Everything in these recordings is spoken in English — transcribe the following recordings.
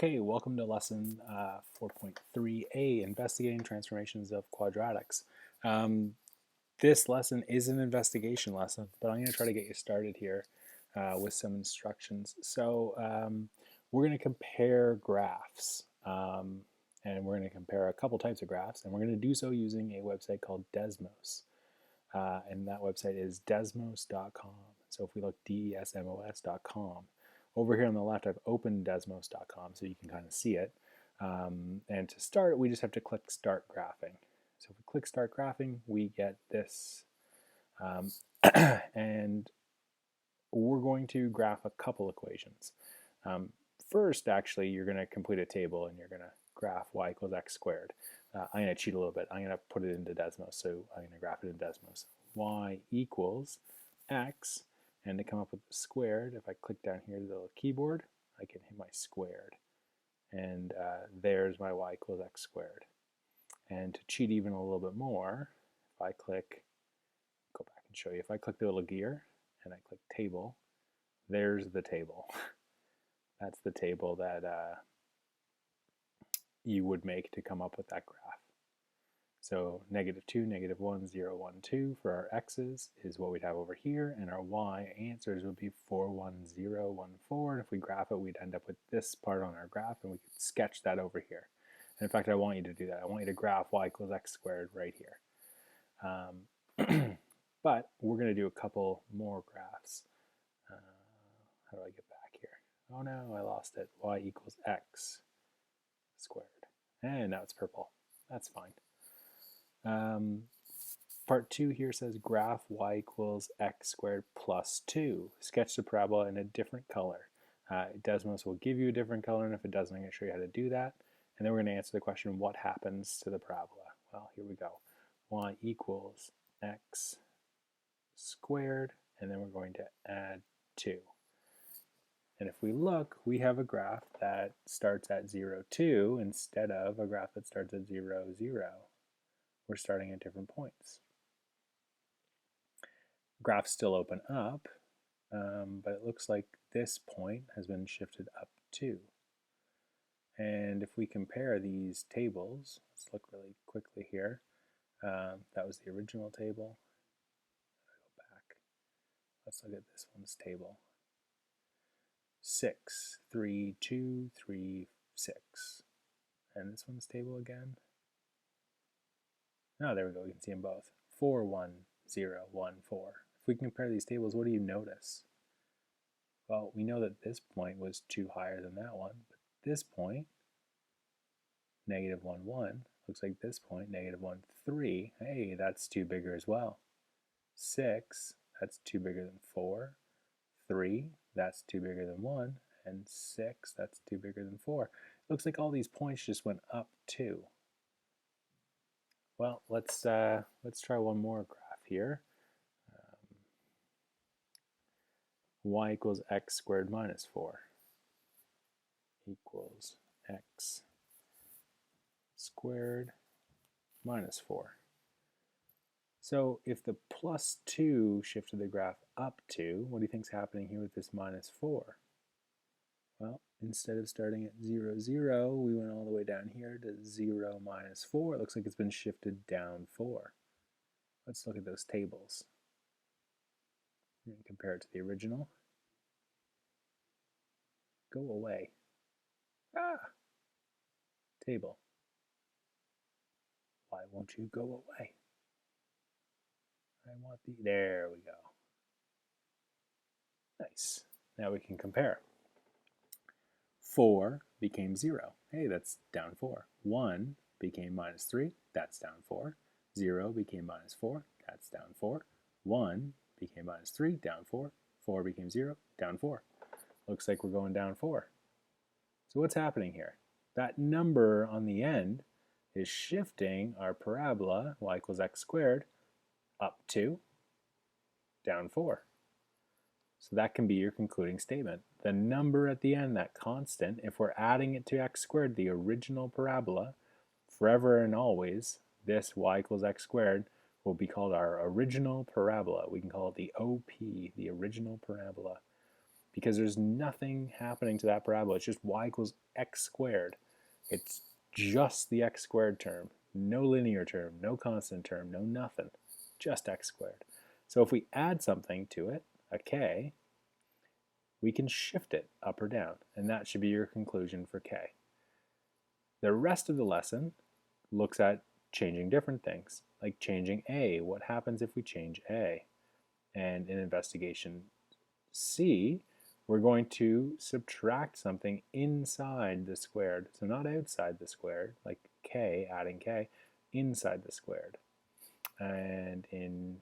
Okay, welcome to lesson 4.3a, Investigating Transformations of Quadratics. This lesson is an investigation lesson, but I'm going to try to get you started here with some instructions. So we're going to compare graphs, and we're going to compare a couple types of graphs, and we're going to do so using a website called Desmos. And that website is desmos.com. So if we look desmos.com, over here on the left, I've opened desmos.com so you can kind of see it. And to start, we just have to click Start Graphing. So if we click Start Graphing, we get this. And we're going to graph a couple equations. First, actually, you're going to complete a table and you're going to graph y equals x squared. I'm going to cheat a little bit. I'm going to put it into Desmos, so I'm going to graph it in Desmos. Y equals x, and to come up with the squared, if I click down here to the little keyboard, I can hit my squared. And there's my y equals x squared. And to cheat even a little bit more, if I click, go back and show you, if I click the little gear and I click table, there's the table. That's the table that you would make to come up with that graph. So -2, -1, 0, 1, 2 for our x's is what we'd have over here, and our y answers would be 4, 1, 0, 1, 4. And if we graph it, we'd end up with this part on our graph, and we could sketch that over here. And in fact, I want you to do that. I want you to graph y equals x squared right here. But we're going to do a couple more graphs. How do I get back here? Oh no, I lost it. Y equals x squared. And now it's purple. That's fine. Part 2 here says graph y equals x squared plus 2. Sketch the parabola in a different color. Desmos will give you a different color, and if it doesn't, I'm going to show you how to do that. And then we're going to answer the question, what happens to the parabola? Well, here we go. Y equals x squared, and then we're going to add 2. And if we look, we have a graph that starts at 0, 2 instead of a graph that starts at 0, 0. We're starting at different points. Graphs still open up, but it looks like this point has been shifted up too. And if we compare these tables, let's look really quickly here. That was the original table. Go back. Let's look at this one's table. 6, 3, 2, 3, 6. And this one's table again. Oh, there we go. We can see them both. 4, 1, 0, 1, 4. If we compare these tables, what do you notice? Well, we know that this point was 2 higher than that one, but this point, -1, 1, looks like this point, -1, 3. Hey, that's 2 bigger as well. 6, that's 2 bigger than 4. 3, that's 2 bigger than 1. And 6, that's 2 bigger than 4. Looks like all these points just went up 2. Well, let's try one more graph here. Y equals x squared minus 4 equals x squared minus 4. So if the plus 2 shifted the graph up 2, what do you think's happening here with this minus 4? Well, instead of starting at 0, 0, we went all the way down here to 0 minus 4. It looks like it's been shifted down 4. Let's look at those tables and compare it to the original. Go away. Ah! Table. Why won't you go away? I want the... There we go. Nice. Now we can compare. 4 became 0. Hey, that's down 4. 1 became minus 3. That's down 4. 0 became minus 4. That's down 4. 1 became minus 3. Down 4. 4 became 0. Down 4. Looks like we're going down 4. So what's happening here? That number on the end is shifting our parabola, y equals x squared, up 2, down 4. So that can be your concluding statement. The number at the end, that constant, if we're adding it to x squared, the original parabola, forever and always, this y equals x squared will be called our original parabola. We can call it the OP, the original parabola. because there's nothing happening to that parabola. It's just y equals x squared. It's just the x squared term, no linear term, no constant term, no nothing, just x squared. So if we add something to it, a k, we can shift it up or down, and that should be your conclusion for k. The rest of the lesson looks at changing different things, like changing a. What happens if we change a? And in investigation C, we're going to subtract something inside the squared. So not outside the squared, like k, adding k, inside the squared. And in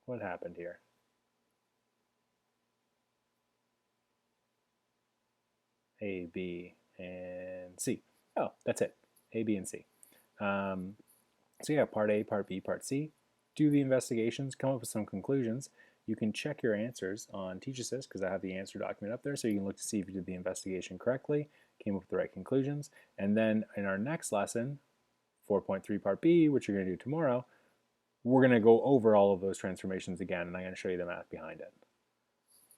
what happened here? A, B, and C. Oh, that's it. A, B, and C. So yeah, part A, part B, part C. Do the investigations, come up with some conclusions. You can check your answers on Teach Assist because I have the answer document up there, so you can look to see if you did the investigation correctly, came up with the right conclusions. And then in our next lesson, 4.3 part B, which you're going to do tomorrow, we're going to go over all of those transformations again, and I'm going to show you the math behind it.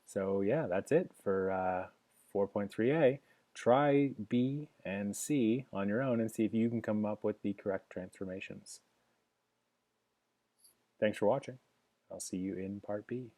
So yeah, that's it for 4.3a. Try B and C on your own and see if you can come up with the correct transformations. Thanks for watching. I'll see you in part B.